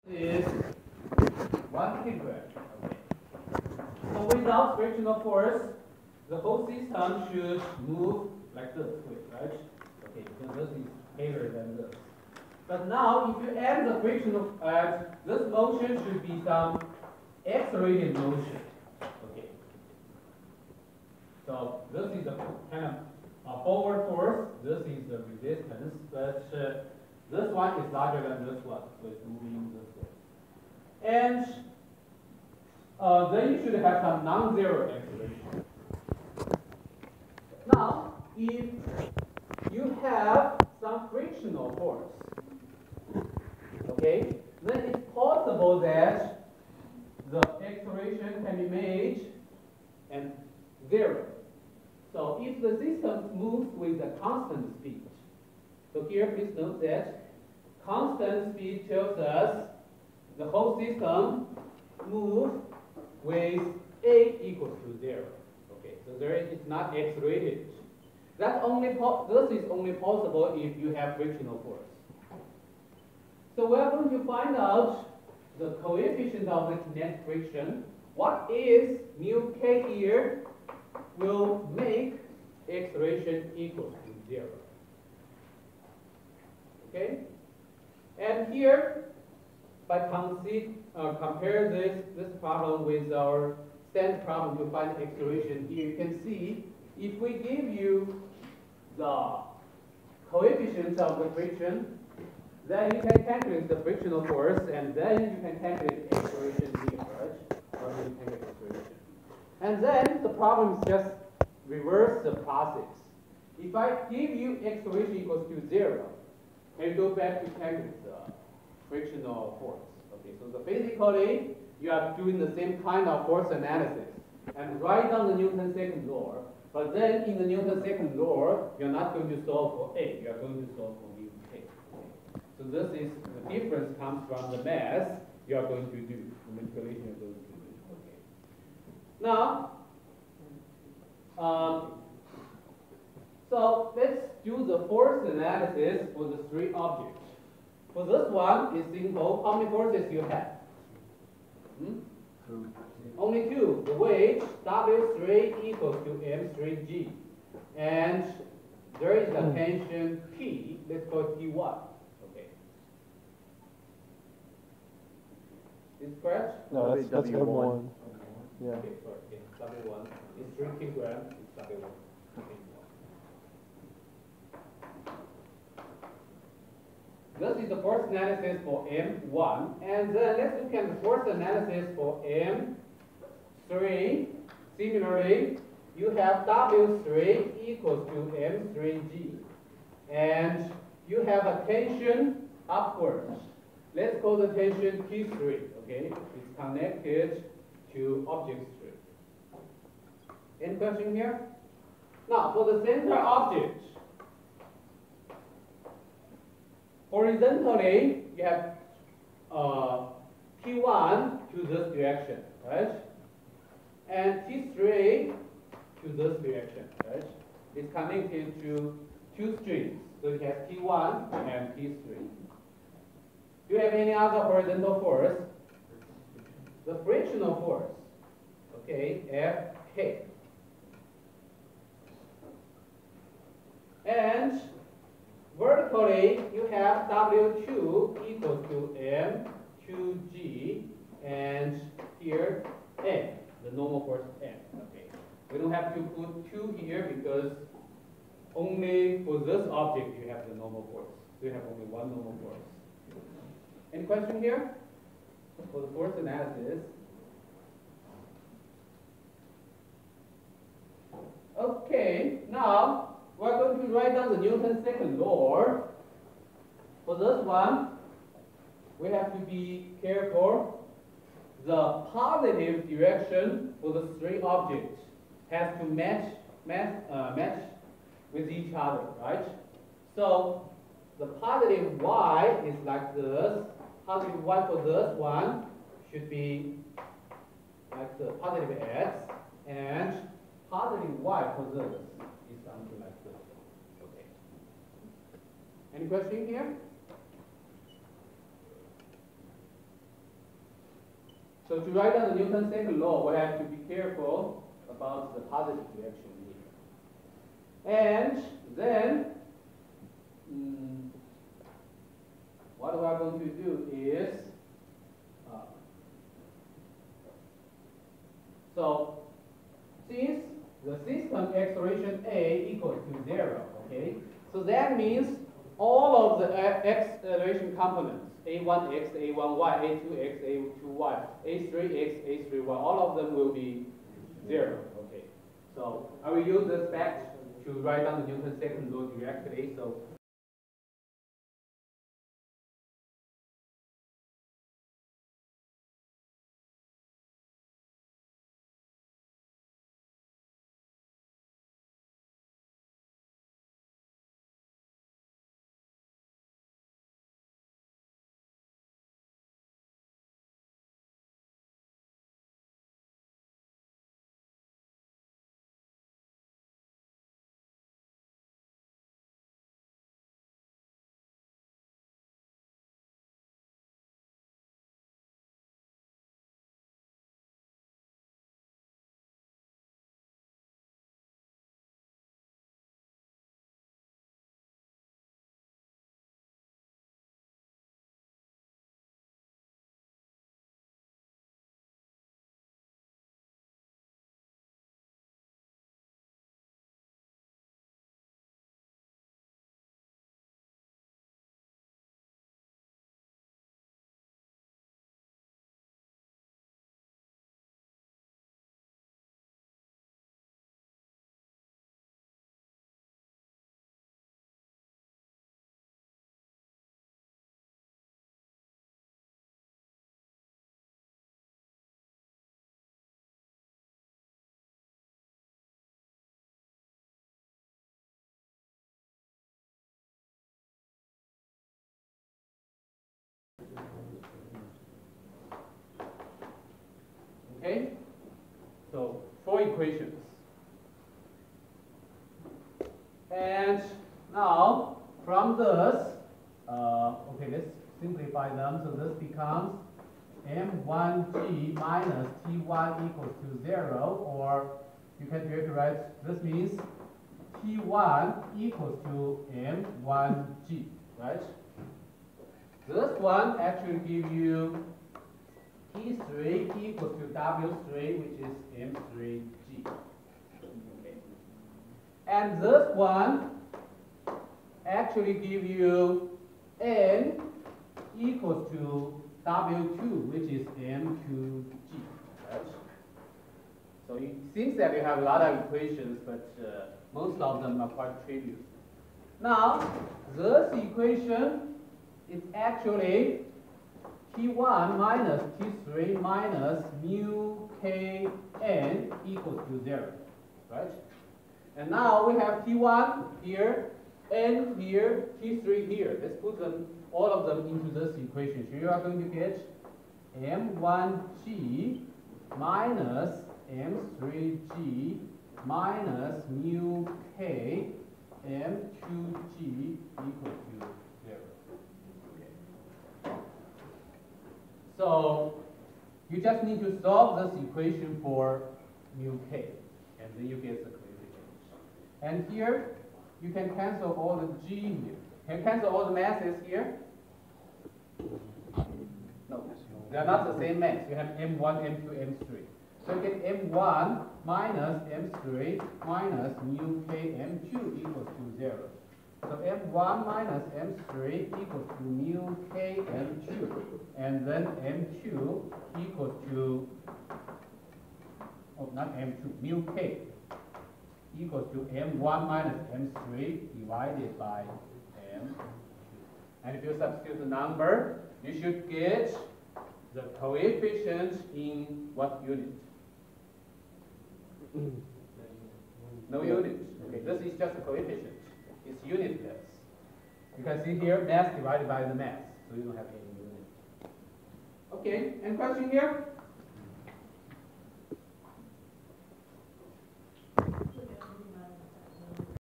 is 1 kilogram. Okay. So without frictional force, the whole system should move like this way, right? Okay, because this is heavier than this. But now, if you add the frictional, this motion should be some accelerated motion. Okay. So this is a kind of a forward force. This is the resistance, but this one is larger than this one, so it's moving this way. And then you should have some non-zero acceleration. Now, if you have some frictional force, okay, then it's possible that the acceleration can be made and zero. So if the system moves with a constant speed, so here please note that constant speed tells us the whole system moves with a equals to 0. Okay, so there is not accelerated. This is only possible if you have frictional force. So we are going to find out the coefficient of the kinetic friction. What is mu k here will make acceleration equals to 0. Okay? And here, by compare this problem with our standard problem to find acceleration, here you can see if we give you the coefficient of the friction, then you can calculate the frictional force, and then you can calculate the acceleration here, right? Or you can get acceleration. And then the problem is just reverse the process. If I give you acceleration equals to 0, and you go back to calculate the frictional force. Okay, so basically you are doing the same kind of force analysis and write down the Newton's second law. But then in the Newton's second law, you're not going to solve for A, you are going to solve for mu k. Okay. So this is the difference comes from the math you are going to do, the manipulation you're going to do. Okay. Now, so let's do the force analysis for the three objects. For this one, it's simple. How many forces you have? Only two. The weight W3 equals to M3G. And there is a tension P. Let's call it P1. Okay. Is it correct? No, that's W1. Yeah. Okay, sorry. Okay. W1 is 3 kilograms. It's W1. Okay. This is the force analysis for M1. And then let's look at the force analysis for M3. Similarly, you have W3 equals to M3G. And you have a tension upwards. Let's call the tension T3. Okay? It's connected to object 3. Any question here? Now, for the center object, horizontally, you have T1 to this direction, right? And T3 to this direction, right? It's connected to two strings. So it has T1 and T3. Do you have any other horizontal force? The frictional force, okay, Fk. And vertically, you have W2 equals to M2G, and here N, the normal force N. Okay. We don't have to put 2 here because only for this object you have the normal force. So you have only one normal force. Any question here? For the force analysis. Okay, now we're going to write down the Newton's second law. For this one, we have to be careful. The positive direction for the three objects has to match with each other, right? So the positive y is like this. Positive y for this one should be like the positive x, and positive y for this is something like this. Okay. Any question here? So to write down the Newton's second law, we have to be careful about the positive reaction here. And then, what we are going to do is, so since the system acceleration A equals to 0, okay, so that means all of the acceleration components, A1x, A1y, A2x, A2y, A3x, A3y, all of them will be 0, okay. So I will use this fact to write down the Newton's second law directly. So okay, so 4 equations. And now from this, okay, let's simplify them. So this becomes m1g minus t1 equals to 0, or you can directly write, this means t1 equals to m1g, right? This one actually gives you T3 equals to W3, which is M3G. Okay. And this one actually gives you N equals to W2, which is M2G. Right? So it seems that you have a lot of equations, but most of them are quite trivial. Now, this equation is actually T1 minus T3 minus mu Kn equals to 0, right? And now we have T1 here, N here, T3 here. Let's put them, all of them into this equation. So you are going to get M1G minus M3G minus mu K M2G equals to 0. So you just need to solve this equation for mu k, and then you get the coefficients. And here, you can cancel all the g here. Can you cancel all the masses here? No, they are not the same mass. You have m1, m2, m3. So you get m1 minus m3 minus mu k m2 equals to 0. So m1 minus m3 equals to mu k m2, and then m2 equals to, oh, not m2, mu k equals to m1 minus m3 divided by m2. And if you substitute the number, you should get the coefficient in what unit? No unit. Okay, this is just a coefficient. It's unitless. You can see here mass divided by the mass, so you don't have any unit. Okay, any question here?